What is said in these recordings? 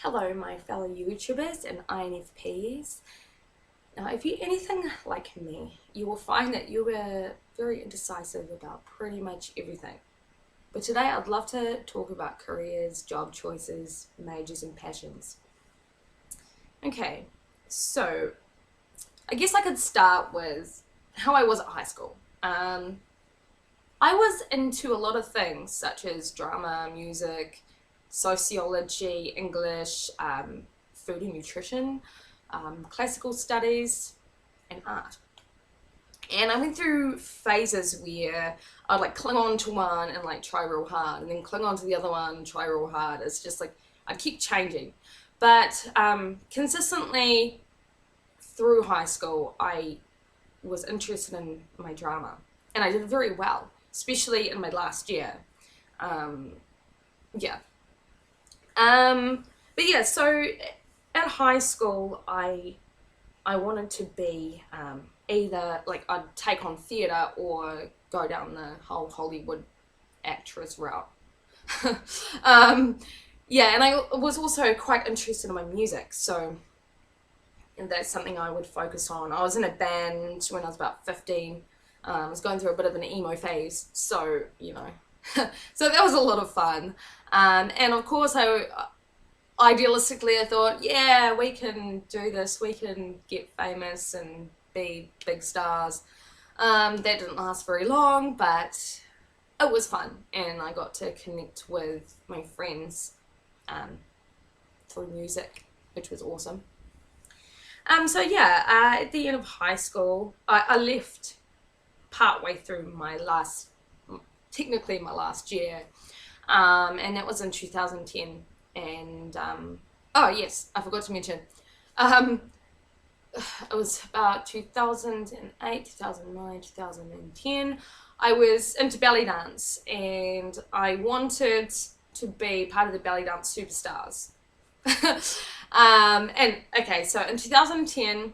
Hello, my fellow YouTubers and INFPs. Now, if you're anything like me, you will find that you were very indecisive about pretty much everything. But today I'd love to talk about careers, job choices, majors, and passions. Okay, so I guess I could start with how I was at high school. I was into a lot of things such as drama, music, sociology, English, food and nutrition, classical studies, and art. And I went through phases where I'd like cling on to one and like try real hard, and then cling on to the other one and try real hard. It's just like I keep changing. But consistently through high school, I was interested in my drama, and I did very well, especially in my last year. Um, yeah. But yeah, so at high school, I wanted to be either like I'd take on theatre or go down the whole Hollywood actress route. um, yeah, and I was also quite interested in my music, so that's something I would focus on. I was in a band when I was about 15. I was going through a bit of an emo phase, so so that was a lot of fun. And of course, idealistically I thought, yeah, we can do this. We can get famous and be big stars. That didn't last very long, but it was fun, and I got to connect with my friends um, through music, which was awesome. So yeah, at the end of high school, I left partway through technically my last year, and that was in 2010. And oh yes, I forgot to mention, um, it was about 2008, 2009, 2010. I was into belly dance, and I wanted to be part of the belly dance superstars. And okay, so in 2010,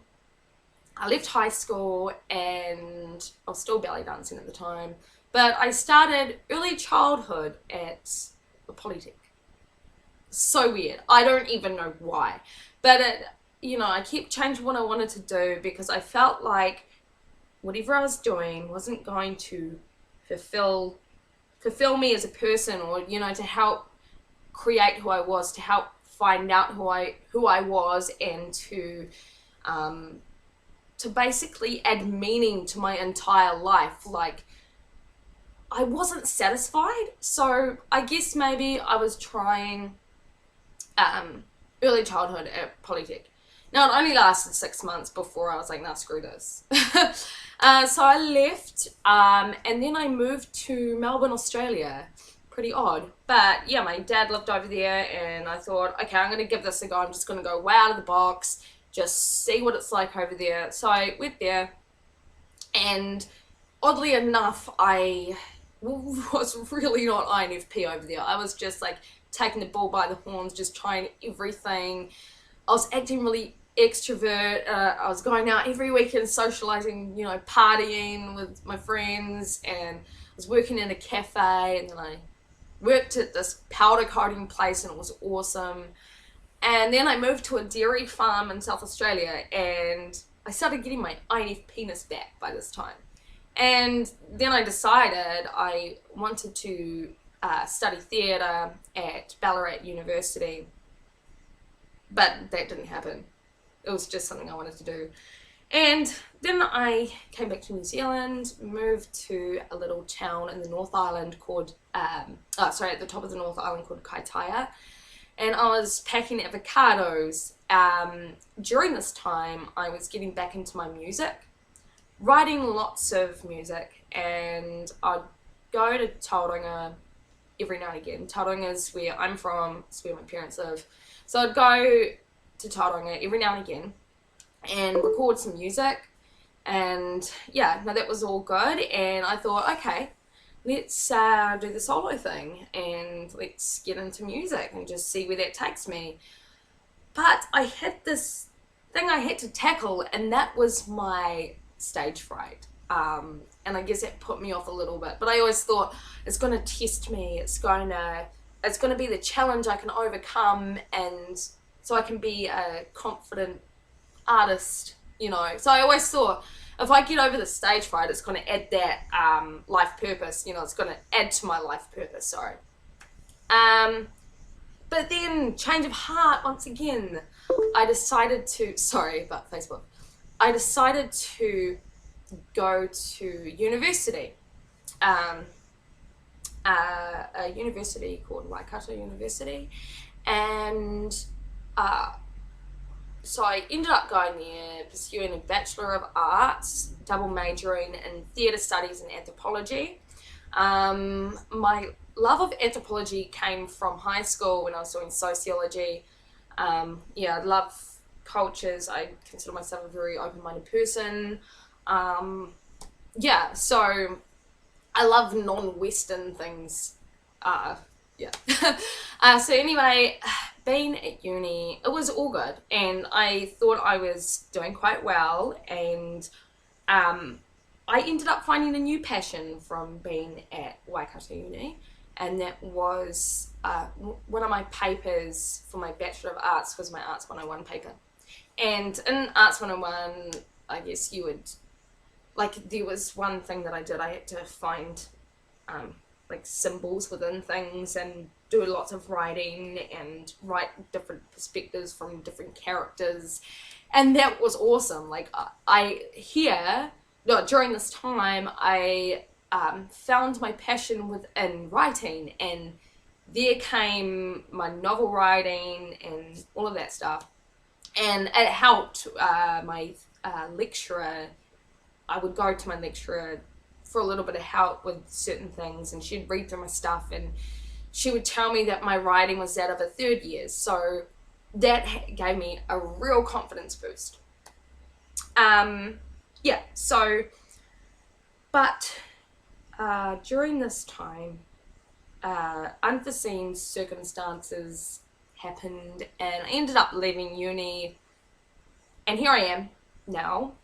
I left high school and I was still belly dancing at the time, but I started early childhood at a polytech. So weird. I don't even know why, but I kept changing what I wanted to do because I felt like whatever I was doing wasn't going to fulfill me as a person, or to help create who I was, to help find out who I was, and to basically add meaning to my entire life. Like, I wasn't satisfied, so I guess maybe I was trying early childhood at polytech. Now, it only lasted 6 months before I was like, nah, screw this. So I left, and then I moved to Melbourne, Australia. Pretty odd, but yeah, my dad lived over there, and I thought, okay, I'm gonna give this a go. I'm just gonna go way out of the box, just see what it's like over there. So I went there, and oddly enough, I was really not INFP over there. I was just like taking the bull by the horns, just trying everything. I was acting really extrovert. I was going out every weekend, socializing, partying with my friends, and I was working in a cafe, and then I worked at this powder coating place, and it was awesome. And then I moved to a dairy farm in South Australia, and I started getting my INFP-ness back by this time. And then I decided I wanted to study theatre at Ballarat University, but that didn't happen. It was just something I wanted to do. And then I came back to New Zealand, moved to a little town in the North Island called, at the top of the North Island called Kaitaia. And I was packing avocados. During this time, I was getting back into my music, writing lots of music, and I'd go to Tauranga every now and again. Tauranga is where I'm from, it's where my parents live. So I'd go to Tauranga every now and again and record some music. And yeah, no, that was all good. And I thought, okay, let's do the solo thing and let's get into music and just see where that takes me. But I had this thing I had to tackle, and that was my stage fright. And I guess that put me off a little bit. But I always thought, it's going to test me. It's going to it's going to be the challenge I can overcome, and so I can be a confident artist, you know. So I always thought, if I get over the stage fright, it's going to add that life purpose, you know, it's going to add to my life purpose, sorry. But then, change of heart, once again, I decided to, sorry about Facebook, I decided to go to university. A university called Waikato University, and so I ended up going there, pursuing a Bachelor of Arts, double majoring in theatre studies and anthropology. My love of anthropology came from high school when I was doing sociology. I love cultures. I consider myself a very open-minded person. So I love non-Western things. So anyway, being at uni, it was all good, and I thought I was doing quite well, and I ended up finding a new passion from being at Waikato Uni, and that was one of my papers for my Bachelor of Arts was my Arts 101 paper. And in Arts 101, I guess you would, like, there was one thing that I did, I had to find like symbols within things and do lots of writing and write different perspectives from different characters, and that was awesome. Like during this time I found my passion within writing, and there came my novel writing and all of that stuff, and it helped my lecturer. I would go to my lecturer for a little bit of help with certain things, and she'd read through my stuff and she would tell me that my writing was that of a third year, so that gave me a real confidence boost. During this time, unforeseen circumstances happened, and I ended up leaving uni, and here I am now,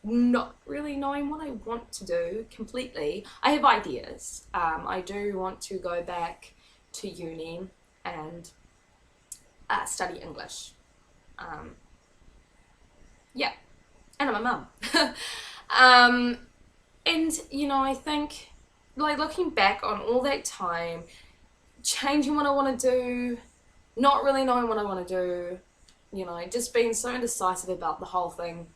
not really knowing what I want to do completely. I have ideas. I do want to go back to uni and study English. And I'm a mum. And, you know, I think, like, looking back on all that time, changing what I want to do, not really knowing what I want to do, you know, just being so indecisive about the whole thing,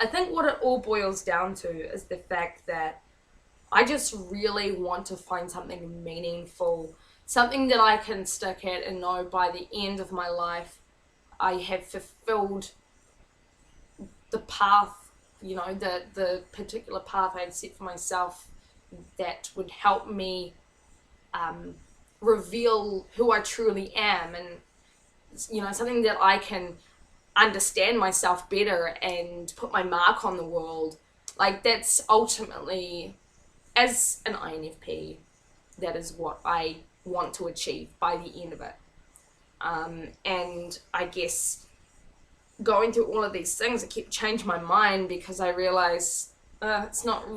I think what it all boils down to is the fact that I just really want to find something meaningful, something that I can stick at and know by the end of my life I have fulfilled the path, you know, the particular path I had set for myself that would help me reveal who I truly am, and, you know, something that I can understand myself better and put my mark on the world. Like, that's ultimately, as an INFP, that is what I want to achieve by the end of it. And I guess going through all of these things, it kept changing my mind, because I realized it's not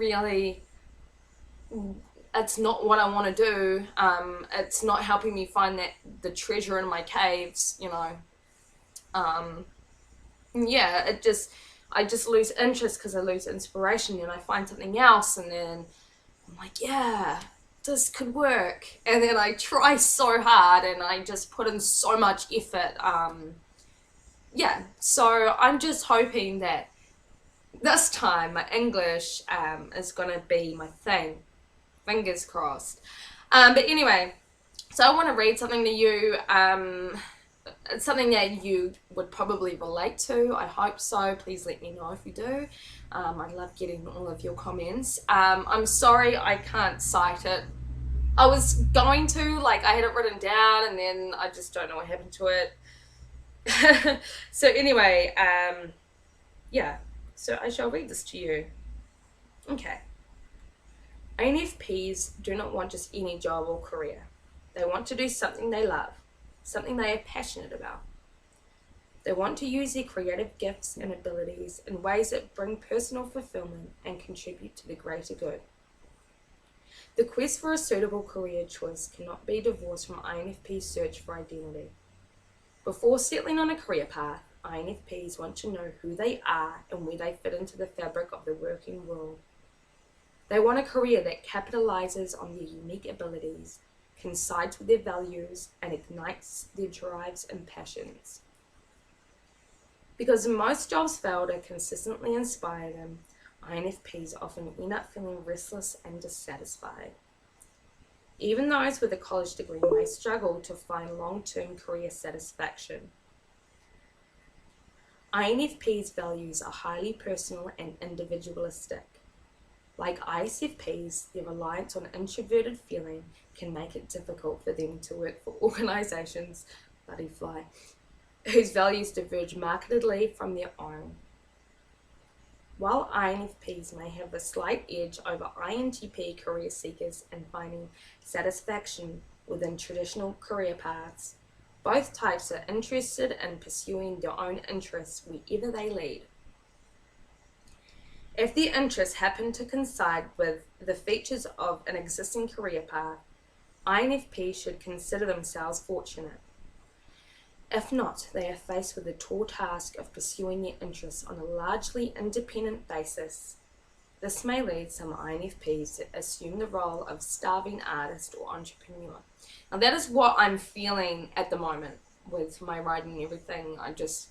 what I want to do. It's not helping me find the treasure in my caves, you know. I just lose interest because I lose inspiration, and I find something else, and then I'm like, yeah, this could work. And then I try so hard and I just put in so much effort. So I'm just hoping that this time my English is going to be my thing. Fingers crossed. But anyway, so I want to read something to you. It's something that you would probably relate to. I hope so. Please let me know if you do. I love getting all of your comments. I'm sorry I can't cite it. I was going to, like, I had it written down, and then I just don't know what happened to it. So anyway, so I shall read this to you. Okay. INFPs do not want just any job or career. They want to do something they love, something they are passionate about. They want to use their creative gifts and abilities in ways that bring personal fulfillment and contribute to the greater good. The quest for a suitable career choice cannot be divorced from INFP's search for identity. Before settling on a career path, INFPs want to know who they are and where they fit into the fabric of the working world. They want a career that capitalizes on their unique abilities, coincides with their values, and ignites their drives and passions. Because most jobs fail to consistently inspire them, INFPs often end up feeling restless and dissatisfied. Even those with a college degree may struggle to find long-term career satisfaction. INFPs' values are highly personal and individualistic. Like ISFPs, their reliance on introverted feeling can make it difficult for them to work for organisations, bloody fly, whose values diverge markedly from their own. While INFPs may have a slight edge over INTP career seekers in finding satisfaction within traditional career paths, both types are interested in pursuing their own interests wherever they lead. If the interests happen to coincide with the features of an existing career path, INFPs should consider themselves fortunate. If not, they are faced with the tall task of pursuing their interests on a largely independent basis. This may lead some INFPs to assume the role of starving artist or entrepreneur. Now that is what I'm feeling at the moment with my writing and everything. I just,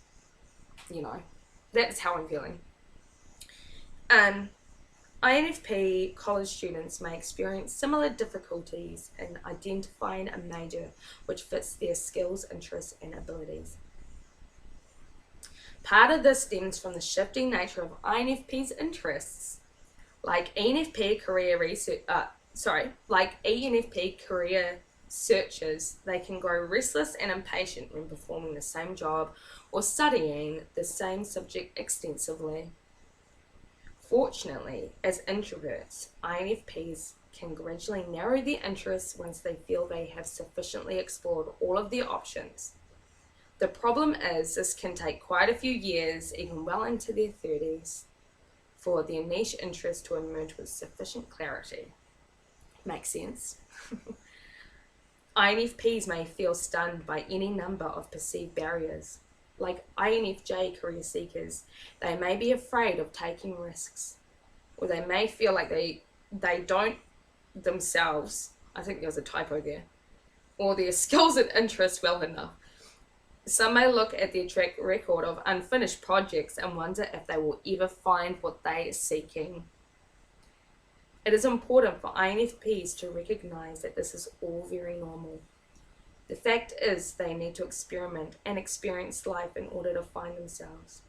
that's how I'm feeling. INFP college students may experience similar difficulties in identifying a major which fits their skills, interests, and abilities. Part of this stems from the shifting nature of INFP's interests. Like ENFP career searchers, they can grow restless and impatient when performing the same job or studying the same subject extensively. Fortunately, as introverts, INFPs can gradually narrow their interests once they feel they have sufficiently explored all of their options. The problem is this can take quite a few years, even well into their 30s, for their niche interest to emerge with sufficient clarity. Makes sense? INFPs may feel stunned by any number of perceived barriers. Like INFJ career seekers, they may be afraid of taking risks, or they may feel like they don't themselves, I think there was a typo there, or their skills and interests well enough. Some may look at their track record of unfinished projects and wonder if they will ever find what they are seeking. It is important for INFPs to recognize that this is all very normal. The fact is they need to experiment and experience life in order to find themselves.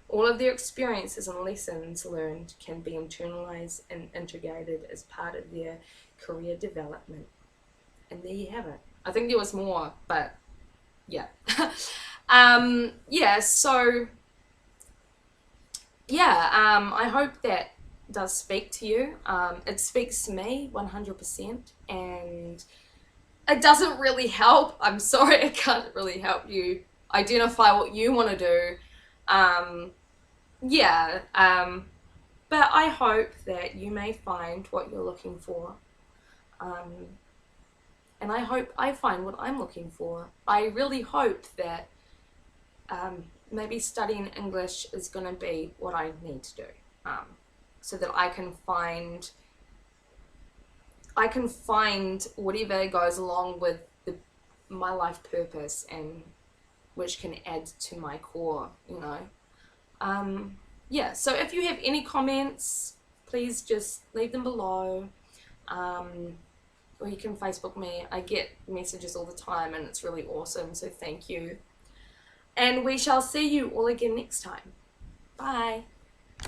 All of their experiences and lessons learned can be internalized and integrated as part of their career development. And there you have it. I think there was more, but yeah. I hope that does speak to you. It speaks to me 100%, and it doesn't really help. I'm sorry, I can't really help you identify what you want to do. But I hope that you may find what you're looking for. And I hope I find what I'm looking for. I really hope that maybe studying English is going to be what I need to do, so that I can find whatever goes along with my life purpose and which can add to my core, So if you have any comments, please just leave them below. Or you can Facebook me. I get messages all the time and it's really awesome, so thank you. And we shall see you all again next time. Bye.